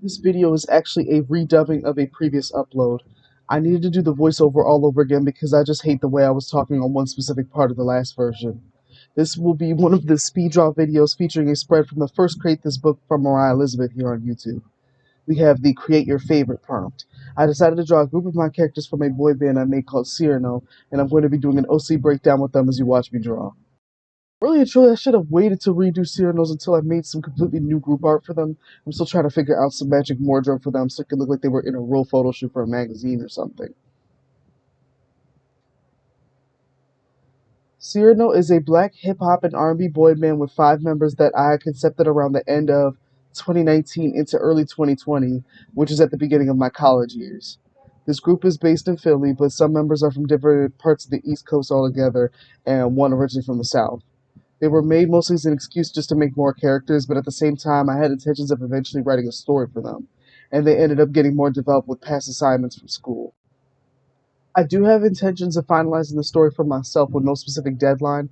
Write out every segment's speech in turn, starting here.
This video is actually a redubbing of a previous upload. I needed to do the voiceover all over again because I just hate the way I was talking on one specific part of the last version. This will be one of the speed draw videos featuring a spread from the first Create This Book from Mariah Elizabeth here on YouTube. We have the Create Your Favorite prompt. I decided to draw a group of my characters from a boy band I made called Cyrano, and I'm going to be doing an OC breakdown with them as you watch me draw. Really and truly, I should have waited to redo Cyrano's until I made some completely new group art for them. I'm still trying to figure out some magic wardrobe for them so it could look like they were in a real photo shoot for a magazine or something. Cyrano is a black hip-hop and R&B boy band with 5 members that I concepted around the end of 2019 into early 2020, which is at the beginning of my college years. This group is based in Philly, but some members are from different parts of the East Coast altogether, and one originally from the South. They were made mostly as an excuse just to make more characters, but at the same time, I had intentions of eventually writing a story for them, and they ended up getting more developed with past assignments from school. I do have intentions of finalizing the story for myself with no specific deadline.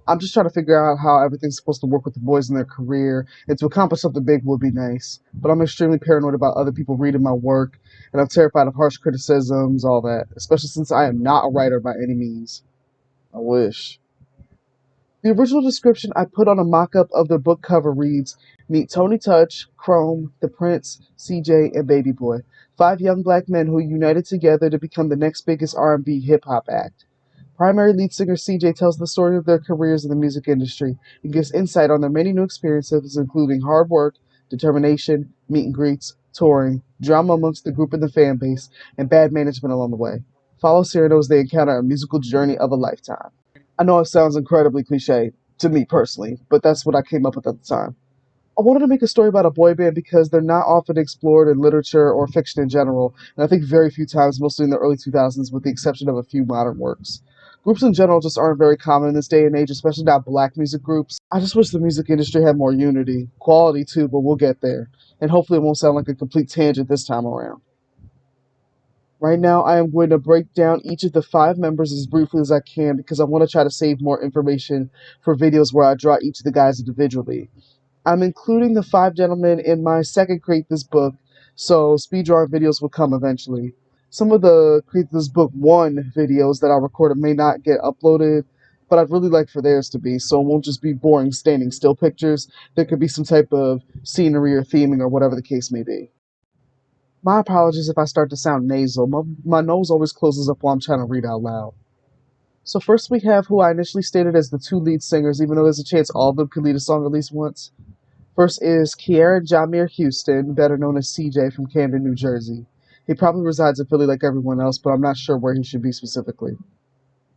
I'm just trying to figure out how everything's supposed to work with the boys in their career, and to accomplish something big would be nice. But I'm extremely paranoid about other people reading my work, and I'm terrified of harsh criticisms, all that, especially since I am not a writer by any means. I wish. The original description I put on a mock-up of the book cover reads, "Meet Tony Touch, Chrome, the Prince, CJ, and Baby Boy, 5 young black men who united together to become the next biggest R&B hip-hop act." Primary lead singer CJ tells the story of their careers in the music industry and gives insight on their many new experiences, including hard work, determination, meet and greets, touring, drama amongst the group and the fan base, and bad management along the way. Follow Cyrano as they encounter a musical journey of a lifetime. I know it sounds incredibly cliche, to me personally, but that's what I came up with at the time. I wanted to make a story about a boy band because they're not often explored in literature or fiction in general, and I think very few times, mostly in the early 2000s, with the exception of a few modern works. Groups in general just aren't very common in this day and age, especially not black music groups. I just wish the music industry had more unity. Quality too, but we'll get there. And hopefully it won't sound like a complete tangent this time around. Right now, I am going to break down each of the 5 members as briefly as I can because I want to try to save more information for videos where I draw each of the guys individually. I'm including the 5 gentlemen in my second Create This Book, so speed drawing videos will come eventually. Some of the Create This Book 1 videos that I recorded may not get uploaded, but I'd really like for theirs to be, so it won't just be boring standing still pictures. There could be some type of scenery or theming or whatever the case may be. My apologies if I start to sound nasal. My nose always closes up while I'm trying to read out loud. So first we have who I initially stated as the 2 lead singers, even though there's a chance all of them could lead a song at least once. First is Kiara Jameer Houston, better known as CJ from Camden, New Jersey. He probably resides in Philly like everyone else, but I'm not sure where he should be specifically.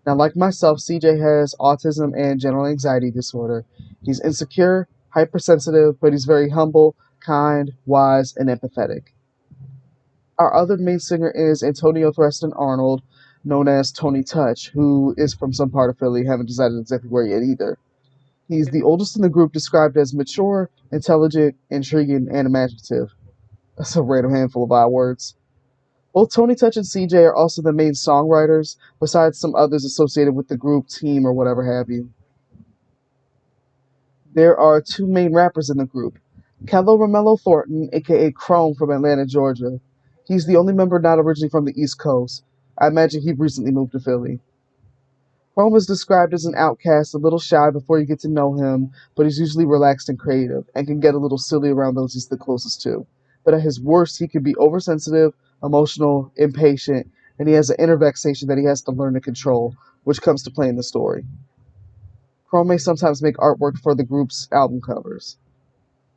Now, like myself, CJ has autism and general anxiety disorder. He's insecure, hypersensitive, but he's very humble, kind, wise, and empathetic. Our other main singer is Antonio Thurston Arnold, known as Tony Touch, who is from some part of Philly, haven't decided exactly where yet either. He's the oldest in the group, described as mature, intelligent, intriguing, and imaginative. That's a random handful of odd words. Both Tony Touch and CJ are also the main songwriters, besides some others associated with the group, team, or whatever have you. There are 2 main rappers in the group. Kello Romello Thornton, aka Chrome from Atlanta, Georgia. He's the only member not originally from the East Coast. I imagine he recently moved to Philly. Chrome is described as an outcast, a little shy before you get to know him, but he's usually relaxed and creative, and can get a little silly around those he's the closest to. But at his worst, he can be oversensitive, emotional, impatient, and he has an inner vexation that he has to learn to control, which comes to play in the story. Chrome may sometimes make artwork for the group's album covers.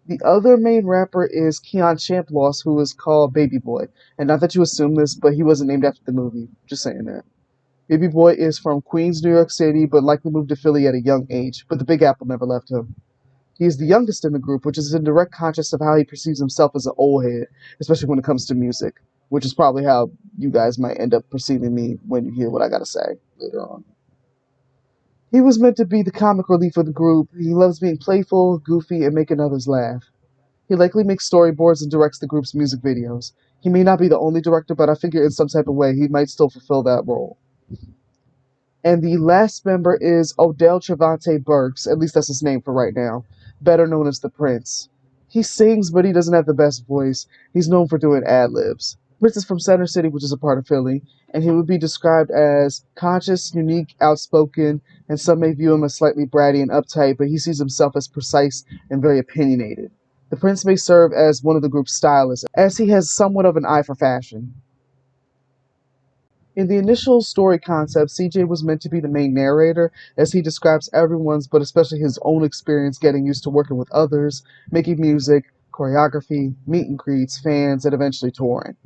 The other main rapper is Keon Champloss, who is called Baby Boy. And not that you assume this, but he wasn't named after the movie. Just saying that. Baby Boy is from Queens, New York City, but likely moved to Philly at a young age, but the Big Apple never left him. He is the youngest in the group, which is in direct contrast of how he perceives himself as an old head, especially when it comes to music, which is probably how you guys might end up perceiving me when you hear what I gotta say later on. He was meant to be the comic relief of the group. He loves being playful, goofy, and making others laugh. He likely makes storyboards and directs the group's music videos. He may not be the only director, but I figure in some type of way he might still fulfill that role. And the last member is Odell Trevante Burks, at least that's his name for right now, better known as the Prince. He sings, but he doesn't have the best voice. He's known for doing ad-libs. Prince is from Center City, which is a part of Philly, and he would be described as conscious, unique, outspoken, and some may view him as slightly bratty and uptight, but he sees himself as precise and very opinionated. The Prince may serve as one of the group's stylists, as he has somewhat of an eye for fashion. In the initial story concept, CJ was meant to be the main narrator, as he describes everyone's, but especially his own experience getting used to working with others, making music, choreography, meet and greets, fans, and eventually touring.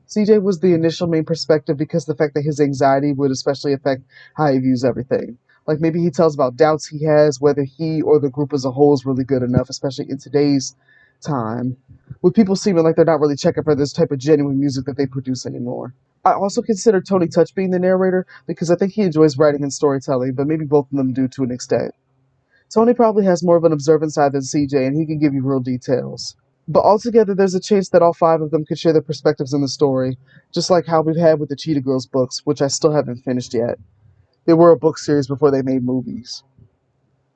CJ was the initial main perspective because the fact that his anxiety would especially affect how he views everything. Like maybe he tells about doubts he has, whether he or the group as a whole is really good enough, especially in today's time, with people seeming like they're not really checking for this type of genuine music that they produce anymore. I also consider Tony Touch being the narrator because I think he enjoys writing and storytelling, but maybe both of them do to an extent. Tony probably has more of an observant side than CJ, and he can give you real details. But altogether, there's a chance that all five of them could share their perspectives in the story, just like how we've had with the Cheetah Girls books, which I still haven't finished yet. They were a book series before they made movies.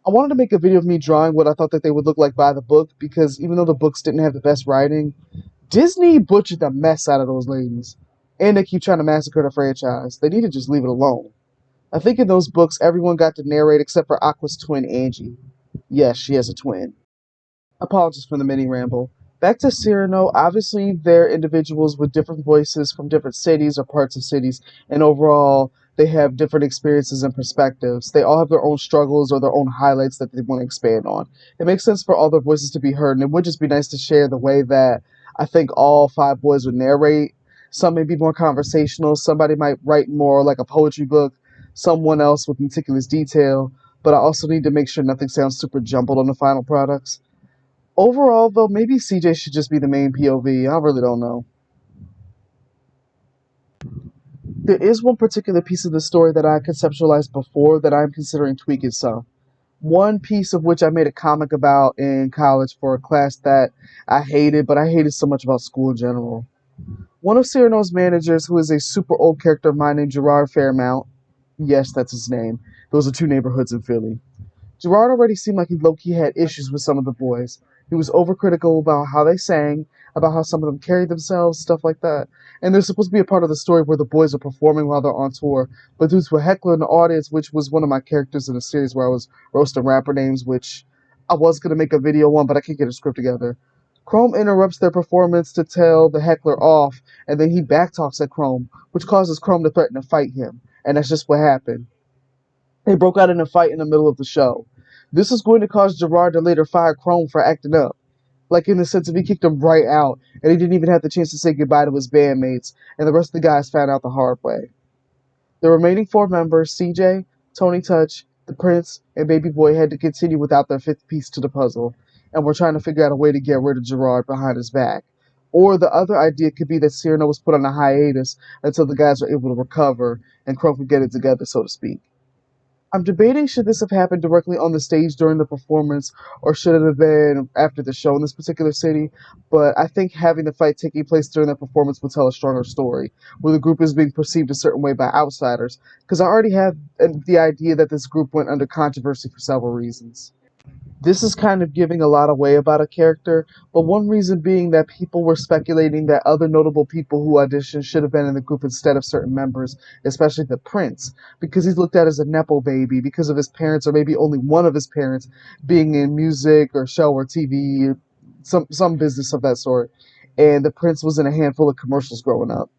I wanted to make a video of me drawing what I thought that they would look like by the book, because even though the books didn't have the best writing, Disney butchered the mess out of those ladies. And they keep trying to massacre the franchise. They need to just leave it alone. I think in those books, everyone got to narrate except for Aqua's twin, Angie. Yes, she has a twin. Apologies for the mini ramble. Back to Cyrano, obviously they're individuals with different voices from different cities or parts of cities, and overall they have different experiences and perspectives. They all have their own struggles or their own highlights that they want to expand on. It makes sense for all their voices to be heard, and it would just be nice to share the way that I think all five boys would narrate. Some may be more conversational, somebody might write more like a poetry book, someone else with meticulous detail, but I also need to make sure nothing sounds super jumbled on the final products. Overall, though, maybe CJ should just be the main POV. I really don't know. There is one particular piece of the story that I conceptualized before that I'm considering tweaking some. One piece of which I made a comic about in college for a class that I hated, but I hated so much about school in general. One of Cyrano's managers, who is a super old character of mine named Gerard Fairmount, yes, that's his name. Those are two neighborhoods in Philly. Gerard already seemed like he low-key had issues with some of the boys. He was overcritical about how they sang, about how some of them carried themselves, stuff like that. And there's supposed to be a part of the story where the boys are performing while they're on tour, but due to a heckler in the audience, which was one of my characters in a series where I was roasting rapper names, which I was going to make a video on, but I can't get a script together. Chrome interrupts their performance to tell the heckler off, and then he backtalks at Chrome, which causes Chrome to threaten to fight him. And that's just what happened. They broke out in a fight in the middle of the show. This is going to cause Gerard to later fire Chrome for acting up. Like in the sense of he kicked him right out, and he didn't even have the chance to say goodbye to his bandmates, and the rest of the guys found out the hard way. The remaining four members, CJ, Tony Touch, the Prince, and Baby Boy, had to continue without their fifth piece to the puzzle, and were trying to figure out a way to get rid of Gerard behind his back. Or the other idea could be that Cyrano was put on a hiatus until the guys were able to recover and Chrome could get it together, so to speak. I'm debating should this have happened directly on the stage during the performance or should it have been after the show in this particular city, but I think having the fight taking place during the performance will tell a stronger story, where the group is being perceived a certain way by outsiders, because I already have the idea that this group went under controversy for several reasons. This is kind of giving a lot away about a character, but one reason being that people were speculating that other notable people who auditioned should have been in the group instead of certain members, especially the Prince, because he's looked at as a nepo baby because of his parents, or maybe only one of his parents, being in music or show or TV, some business of that sort. And the Prince was in a handful of commercials growing up.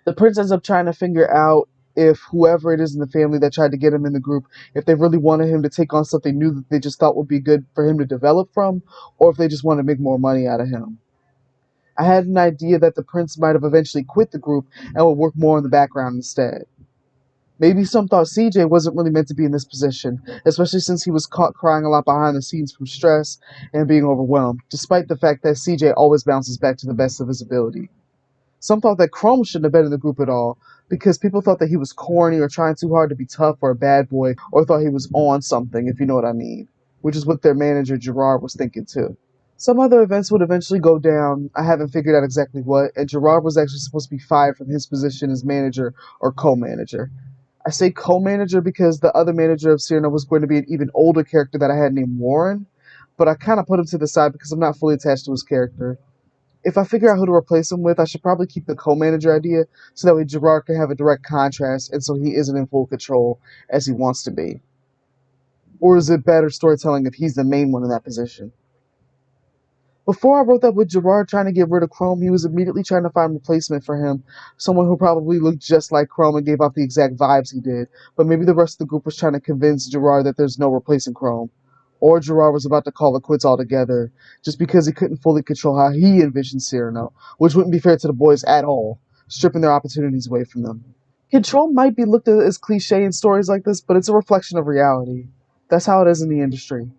The Prince ends up trying to figure out if whoever it is in the family that tried to get him in the group, if they really wanted him to take on something new that they just thought would be good for him to develop from, or if they just want to make more money out of him. I had an idea that the Prince might have eventually quit the group and would work more in the background instead. Maybe some thought CJ wasn't really meant to be in this position, especially since he was caught crying a lot behind the scenes from stress and being overwhelmed, despite the fact that CJ always bounces back to the best of his ability. Some thought that Chrome shouldn't have been in the group at all, because people thought that he was corny or trying too hard to be tough or a bad boy, or thought he was on something, if you know what I mean. Which is what their manager Gerard was thinking too. Some other events would eventually go down, I haven't figured out exactly what, and Gerard was actually supposed to be fired from his position as manager or co-manager. I say co-manager because the other manager of Cyrano was going to be an even older character that I had named Warren, but I kind of put him to the side because I'm not fully attached to his character. If I figure out who to replace him with, I should probably keep the co-manager idea so that way Gerard can have a direct contrast and so he isn't in full control as he wants to be. Or is it better storytelling if he's the main one in that position? Before I wrote that with Gerard trying to get rid of Chrome, he was immediately trying to find a replacement for him, someone who probably looked just like Chrome and gave off the exact vibes he did. But maybe the rest of the group was trying to convince Gerard that there's no replacing Chrome. Or Gerard was about to call it quits altogether, just because he couldn't fully control how he envisioned Cyrano, which wouldn't be fair to the boys at all, stripping their opportunities away from them. Control might be looked at as cliche in stories like this, but it's a reflection of reality. That's how it is in the industry.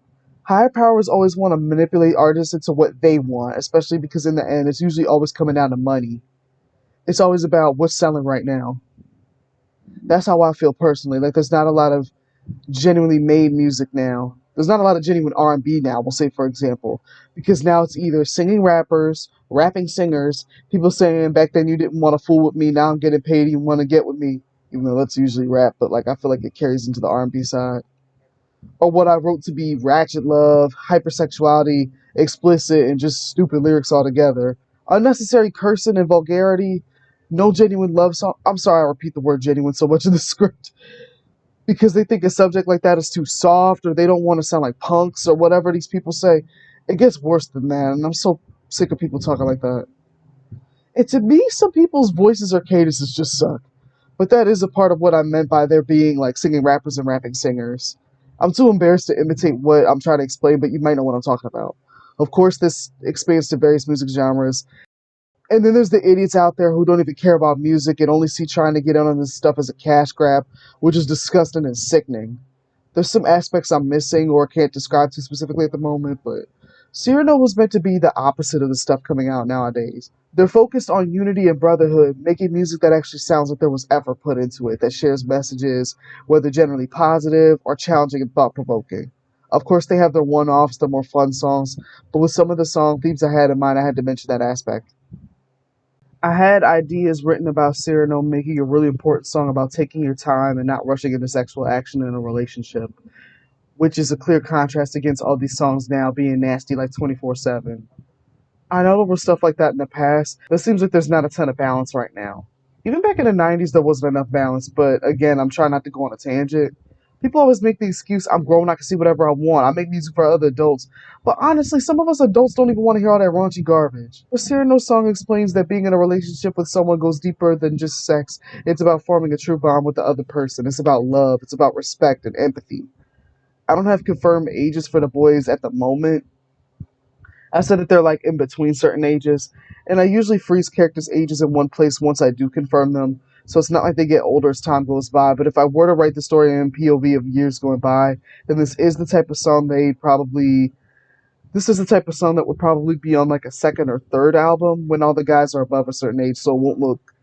Higher powers always want to manipulate artists into what they want, especially because in the end, it's usually always coming down to money. It's always about what's selling right now. That's how I feel personally. Like there's not a lot of genuinely made music now. There's not a lot of genuine R&B now, we'll say for example, because now it's either singing rappers, rapping singers, people saying back then you didn't want to fool with me, now I'm getting paid, you want to get with me, even though that's usually rap, but like I feel like it carries into the R&B side. Or what I wrote to be ratchet love, hypersexuality, explicit, and just stupid lyrics altogether. Unnecessary cursing and vulgarity, no genuine love song. I'm sorry I repeat the word genuine so much in the script because they think a subject like that is too soft or they don't want to sound like punks or whatever these people say. It gets worse than that, and I'm so sick of people talking like that. And to me, some people's voices or cadences just suck. But that is a part of what I meant by there being like singing rappers and rapping singers. I'm too embarrassed to imitate what I'm trying to explain, but you might know what I'm talking about. Of course, this expands to various music genres. And then there's the idiots out there who don't even care about music and only see trying to get in on this stuff as a cash grab, which is disgusting and sickening. There's some aspects I'm missing or can't describe too specifically at the moment, but Cyrano was meant to be the opposite of the stuff coming out nowadays. They're focused on unity and brotherhood, making music that actually sounds like there was effort put into it, that shares messages, whether generally positive or challenging and thought provoking. Of course, they have their one offs, the more fun songs, but with some of the song themes I had in mind, I had to mention that aspect. I had ideas written about Cyrano making a really important song about taking your time and not rushing into sexual action in a relationship, which is a clear contrast against all these songs now being nasty like 24/7. I know there was stuff like that in the past. It seems like there's not a ton of balance right now. Even back in the 90s, there wasn't enough balance, but again, I'm trying not to go on a tangent. People always make the excuse, I'm grown, I can see whatever I want. I make music for other adults. But honestly, some of us adults don't even want to hear all that raunchy garbage. The Cyrano song explains that being in a relationship with someone goes deeper than just sex. It's about forming a true bond with the other person. It's about love. It's about respect and empathy. I don't have confirmed ages for the boys at the moment. I said that they're like in between certain ages, and I usually freeze characters' ages in one place once I do confirm them, so it's not like they get older as time goes by. But if I were to write the story in POV of years going by, then this is the type of song they probably. This is the type of song that would probably be on like a second or third album when all the guys are above a certain age, so it won't look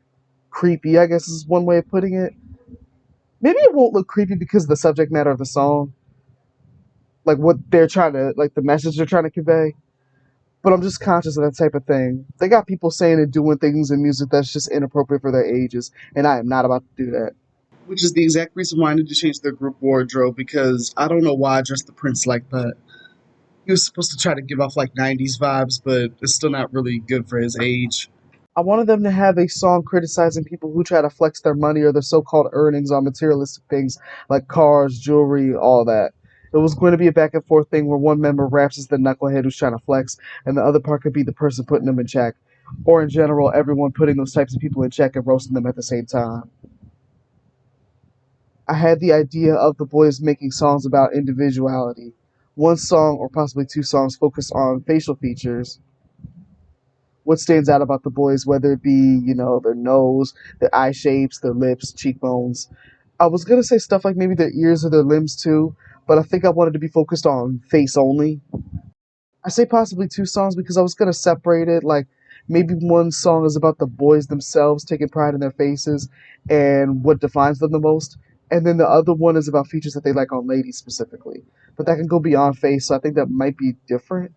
creepy, I guess is one way of putting it. Maybe it won't look creepy because of the subject matter of the song, like what they're trying to, like the message they're trying to convey. But I'm just conscious of that type of thing. They got people saying and doing things in music that's just inappropriate for their ages, and I am not about to do that. Which is the exact reason why I need to change their group wardrobe because I don't know why I dressed the Prince like that. He was supposed to try to give off like 90s vibes, but it's still not really good for his age. I wanted them to have a song criticizing people who try to flex their money or their so called earnings on materialistic things like cars, jewelry, all that. It was going to be a back and forth thing where one member raps as the knucklehead who's trying to flex, and the other part could be the person putting them in check. Or in general, everyone putting those types of people in check and roasting them at the same time. I had the idea of the boys making songs about individuality. One song, or possibly two songs, focused on facial features, what stands out about the boys, whether it be, their nose, their eye shapes, their lips, cheekbones. I was gonna say stuff like maybe their ears or their limbs too, but I think I wanted to be focused on face only. I say possibly two songs because I was gonna separate it, like maybe one song is about the boys themselves taking pride in their faces and what defines them the most, and then the other one is about features that they like on ladies specifically. But that can go beyond face, so I think that might be different.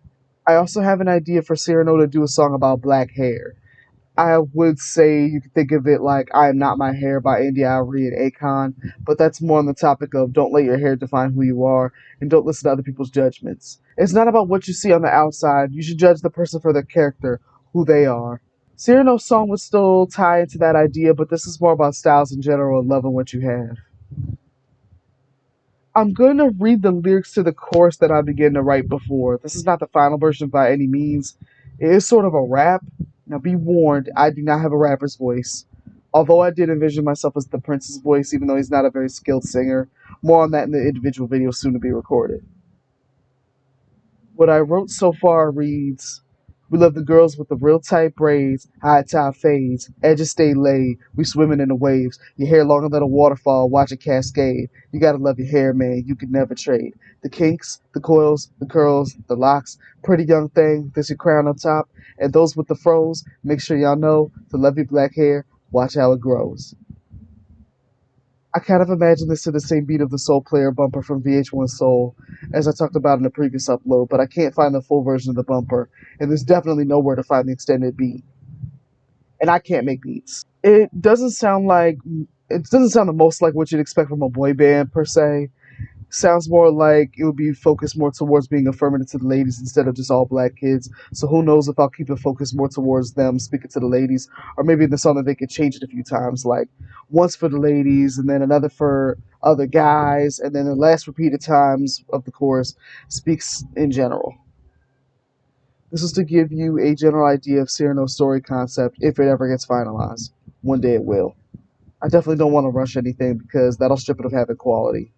I also have an idea for Cyrano to do a song about black hair. I would say you could think of it like I Am Not My Hair by Indy Ivory and Akon, but that's more on the topic of don't let your hair define who you are and don't listen to other people's judgments. It's not about what you see on the outside. You should judge the person for their character, who they are. Cyrano's song would still tie into that idea, but this is more about styles in general and loving what you have. I'm going to read the lyrics to the chorus that I began to write before. This is not the final version by any means. It is sort of a rap. Now, be warned, I do not have a rapper's voice. Although I did envision myself as the Prince's voice, even though he's not a very skilled singer. More on that in the individual video soon to be recorded. What I wrote so far reads: We love the girls with the real tight braids, high top fades, edges stay laid. We swimming in the waves. Your hair longer than a waterfall, watch it cascade. You gotta love your hair, man. You can never trade. The kinks, the coils, the curls, the locks. Pretty young thing, there's your crown on top. And those with the froze, make sure y'all know to love your black hair. Watch how it grows. I kind of imagine this to the same beat of the Soul Player bumper from VH1 Soul, as I talked about in the previous upload, but I can't find the full version of the bumper, and there's definitely nowhere to find the extended beat. And I can't make beats. It doesn't sound the most like what you'd expect from a boy band per se. Sounds more like it would be focused more towards being affirmative to the ladies instead of just all black kids. So who knows if I'll keep it focused more towards them speaking to the ladies, or maybe in the song that they could change it a few times, like once for the ladies and then another for other guys, and then the last repeated times of the chorus speaks in general. This is to give you a general idea of Cyrano's story concept if it ever gets finalized. One day it will. I definitely don't want to rush anything because that'll strip it of having quality.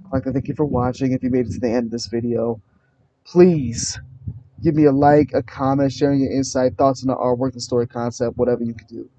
I'd like to thank you for watching. If you made it to the end of this video, please give me a like, a comment, sharing your insight, thoughts on the artwork, the story concept, whatever you could do.